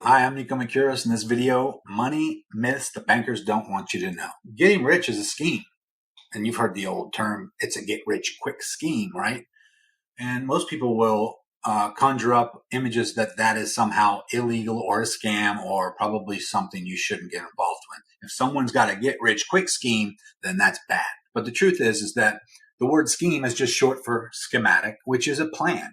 Hi, I'm Nico Mercuris. In this video, money myths the bankers don't want you to know. Getting rich is a scheme. And you've heard the old term, it's a get rich quick scheme, right? And most people will conjure up images that is somehow illegal or a scam or probably something you shouldn't get involved with. If someone's got a get rich quick scheme, then that's bad. But the truth is that the word scheme is just short for schematic, which is a plan.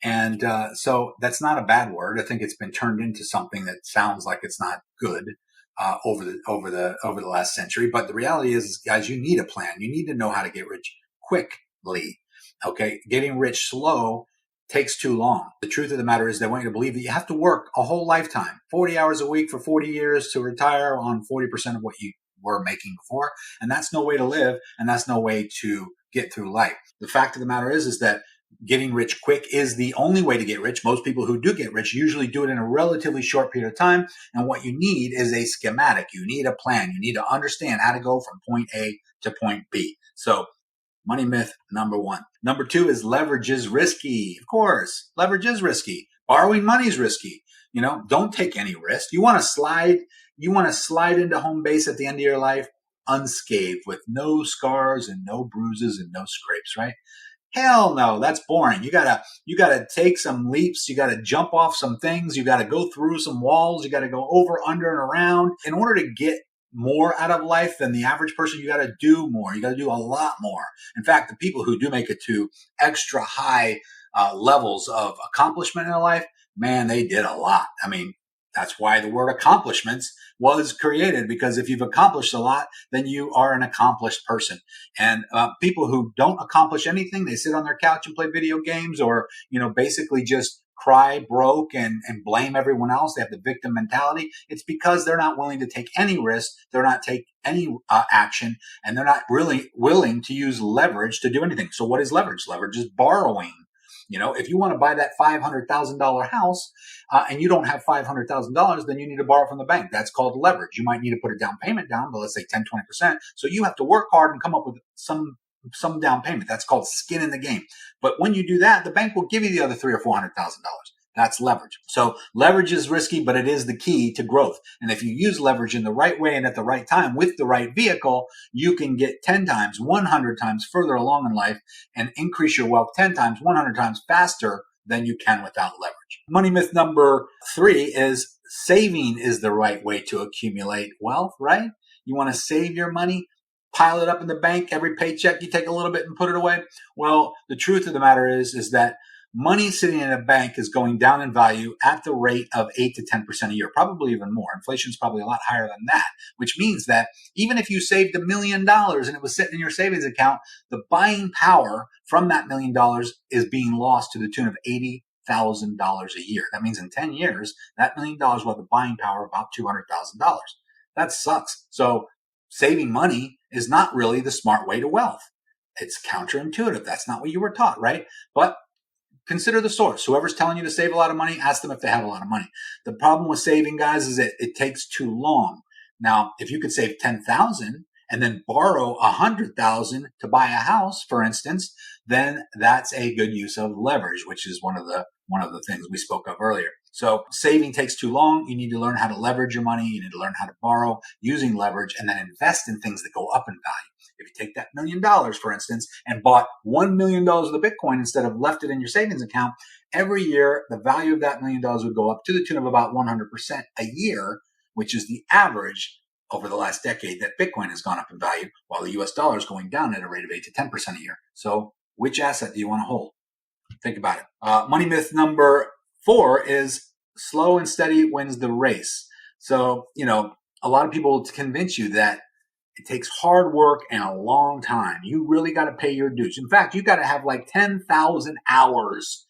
And so that's not a bad word. I think it's been turned into something that sounds like it's not good over the last century. But the reality is, guys, you need a plan. You need to know how to get rich quickly. Okay, getting rich slow takes too long. The truth of the matter is they want you to believe that you have to work a whole lifetime, 40 hours a week for 40 years to retire on 40% of what you were making before. And that's no way to live. And that's no way to get through life. The fact of the matter is that getting rich quick is the only way to get rich. Most people who do get rich usually do it in a relatively short period of time. And what you need is a schematic. You need a plan. You need to understand how to go from point A to point B. So money myth number one. Number two is leverage is risky. Of course, leverage is risky. Borrowing money is risky. Don't take any risk. You want to slide into home base at the end of your life unscathed with no scars and no bruises and no scrapes, right? Hell no, that's boring. You gotta take some leaps. You gotta jump off some things. You gotta go through some walls. You gotta go over, under, and around. In order to get more out of life than the average person, you gotta do more. You gotta do a lot more. In fact, the people who do make it to extra high levels of accomplishment in their life, man, they did a lot. I mean, that's why the word accomplishments was created, because if you've accomplished a lot, then you are an accomplished person. And people who don't accomplish anything, they sit on their couch and play video games, or, basically just cry broke and blame everyone else. They have the victim mentality. It's because they're not willing to take any risk. They're not take any action, and they're not really willing to use leverage to do anything. So what is leverage? Leverage is borrowing. If you want to buy that $500,000 house and you don't have $500,000, then you need to borrow from the bank. That's called leverage. You might need to put a down payment down, but let's say 10, 20%. So you have to work hard and come up with some down payment. That's called skin in the game. But when you do that, the bank will give you the other $300,000 or $400,000. That's leverage. So leverage is risky, but it is the key to growth. And if you use leverage in the right way and at the right time with the right vehicle, you can get 10 times, 100 times further along in life and increase your wealth 10 times, 100 times faster than you can without leverage. Money myth number three is saving is the right way to accumulate wealth, right? You want to save your money, pile it up in the bank. Every paycheck, you take a little bit and put it away. Well, the truth of the matter is that money sitting in a bank is going down in value at the rate of 8 to 10% a year, probably even more. Inflation is probably a lot higher than that, which means that even if you saved $1 million and it was sitting in your savings account, the buying power from that $1 million is being lost to the tune of $80,000 a year. That means in 10 years, that $1 million will have the buying power of about $200,000. That sucks. So saving money is not really the smart way to wealth. It's counterintuitive. That's not what you were taught, right? But consider the source. Whoever's telling you to save a lot of money, ask them if they have a lot of money. The problem with saving, guys, is that it takes too long. Now, if you could save 10,000 and then borrow 100,000 to buy a house, for instance, then that's a good use of leverage, which is one of the things we spoke of earlier. So saving takes too long. You need to learn how to leverage your money. You need to learn how to borrow using leverage and then invest in things that go up in value. If you take that $1 million, for instance, and bought $1 million of the Bitcoin instead of left it in your savings account, every year the value of that $1 million would go up to the tune of about 100% a year, which is the average over the last decade that Bitcoin has gone up in value, while the US dollar is going down at a rate of 8 to 10% a year. So which asset do you want to hold? Think about it. Money myth number four is slow and steady wins the race. So, a lot of people will convince you that it takes hard work and a long time. You really got to pay your dues. In fact, you got to have like 10,000 hours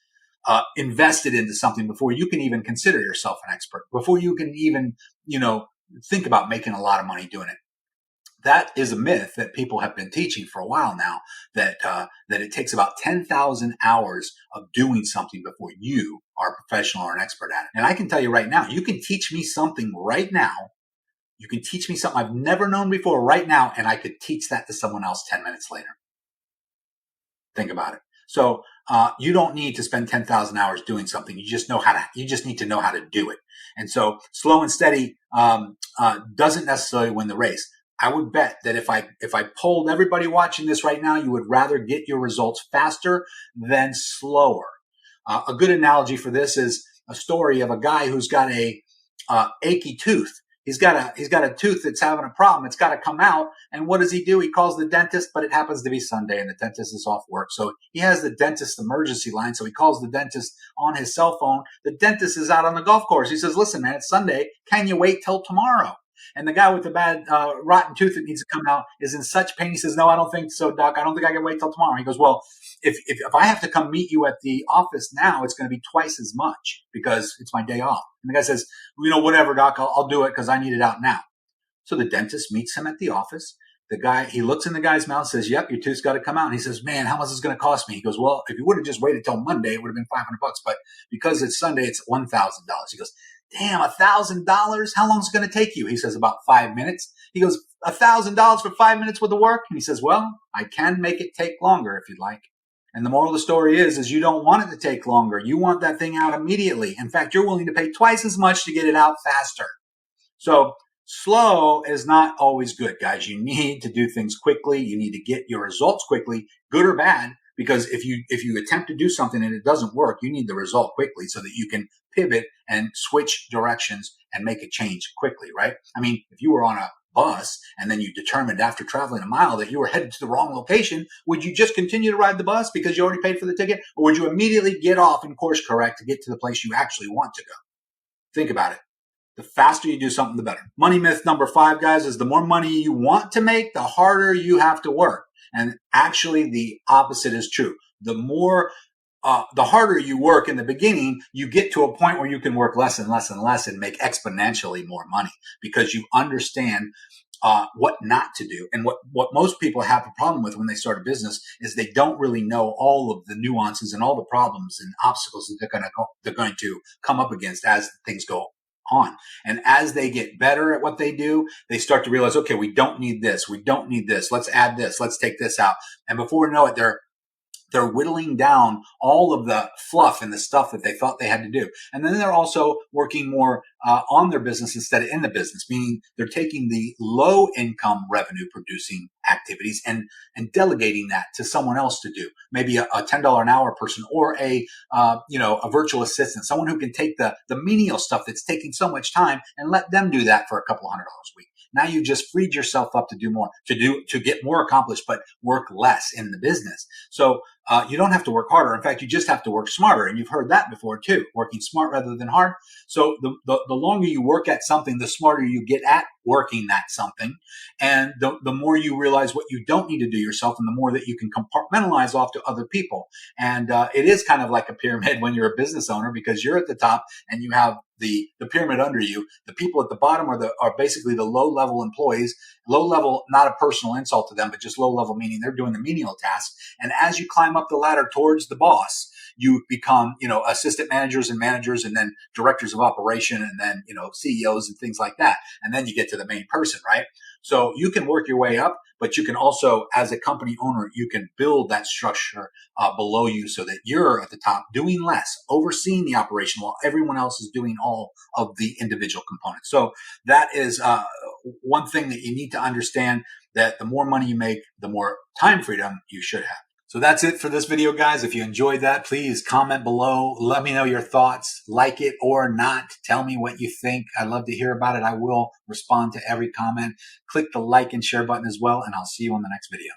invested into something before you can even consider yourself an expert, before you can even, think about making a lot of money doing it. That is a myth that people have been teaching for a while now, that it takes about 10,000 hours of doing something before you are a professional or an expert at it. And I can tell you right now, you can teach me something right now. You can teach me something I've never known before right now, and I could teach that to someone else 10 minutes later. Think about it. So you don't need to spend 10,000 hours doing something. You just need to know how to do it. And so slow and steady doesn't necessarily win the race. I would bet that if I polled everybody watching this right now, you would rather get your results faster than slower. A good analogy for this is a story of a guy who's got a achy tooth. He's got a tooth that's having a problem. It's got to come out. And what does he do? He calls the dentist, but it happens to be Sunday and the dentist is off work. So he has the dentist emergency line. So he calls the dentist on his cell phone. The dentist is out on the golf course. He says, listen, man, it's Sunday. Can you wait till tomorrow? And the guy with the bad, rotten tooth that needs to come out is in such pain. He says, no, I don't think so, doc. I don't think I can wait till tomorrow. He goes, well, if I have to come meet you at the office now, it's going to be twice as much because it's my day off. And the guy says, whatever, doc, I'll do it because I need it out now. So the dentist meets him at the office. The guy, he looks in the guy's mouth and says, yep, your tooth's got to come out. And he says, man, how much is this going to cost me? He goes, well, if you would have just waited till Monday, it would have been $500. But because it's Sunday, it's $1,000. He goes, damn, $1,000? How long is it going to take you? He says, about 5 minutes. He goes, $1,000 for 5 minutes worth of work? And he says, well, I can make it take longer if you'd like. And the moral of the story is you don't want it to take longer. You want that thing out immediately. In fact, you're willing to pay twice as much to get it out faster. So slow is not always good, guys. You need to do things quickly. You need to get your results quickly, good or bad, because if you attempt to do something and it doesn't work, you need the result quickly so that you can pivot and switch directions and make a change quickly, right? I mean, if you were on a bus and then you determined after traveling a mile that you were headed to the wrong location, would you just continue to ride the bus because you already paid for the ticket? Or would you immediately get off and course correct to get to the place you actually want to go? Think about it. The faster you do something, the better. Money myth number 5, guys, is the more money you want to make, the harder you have to work. And actually the opposite is true. The harder you work in the beginning, you get to a point where you can work less and less and less and make exponentially more money because you understand what not to do. And what most people have a problem with when they start a business is they don't really know all of the nuances and all the problems and obstacles that they're going to come up against as things go on. And as they get better at what they do, they start to realize, okay, we don't need this. We don't need this. Let's add this. Let's take this out. And before we know it, they're whittling down all of the fluff and the stuff that they thought they had to do. And then they're also working more on their business instead of in the business, meaning they're taking the low income revenue producing activities and delegating that to someone else to do. Maybe a $10 an hour person or a virtual assistant, someone who can take the menial stuff that's taking so much time and let them do that for a couple $100 a week. Now you just freed yourself up to do more, to get more accomplished, but work less in the business. So you don't have to work harder. In fact, you just have to work smarter. And you've heard that before too, working smart rather than hard. So the longer you work at something, the smarter you get at working that something. And the more you realize what you don't need to do yourself and the more that you can compartmentalize off to other people. And it is kind of like a pyramid when you're a business owner because you're at the top and you have the pyramid under you. The people at the bottom are basically the low level employees. Low level, not a personal insult to them, but just low level meaning they're doing the menial tasks. And as you climb up the ladder towards the boss, you become, assistant managers and managers and then directors of operation and then, CEOs and things like that. And then you get to the main person, right? So you can work your way up, but you can also, as a company owner, you can build that structure below you so that you're at the top doing less, overseeing the operation while everyone else is doing all of the individual components. So that is one thing that you need to understand, that the more money you make, the more time freedom you should have. So that's it for this video, guys. If you enjoyed that, please comment below. Let me know your thoughts, like it or not. Tell me what you think. I'd love to hear about it. I will respond to every comment. Click the like and share button as well, and I'll see you on the next video.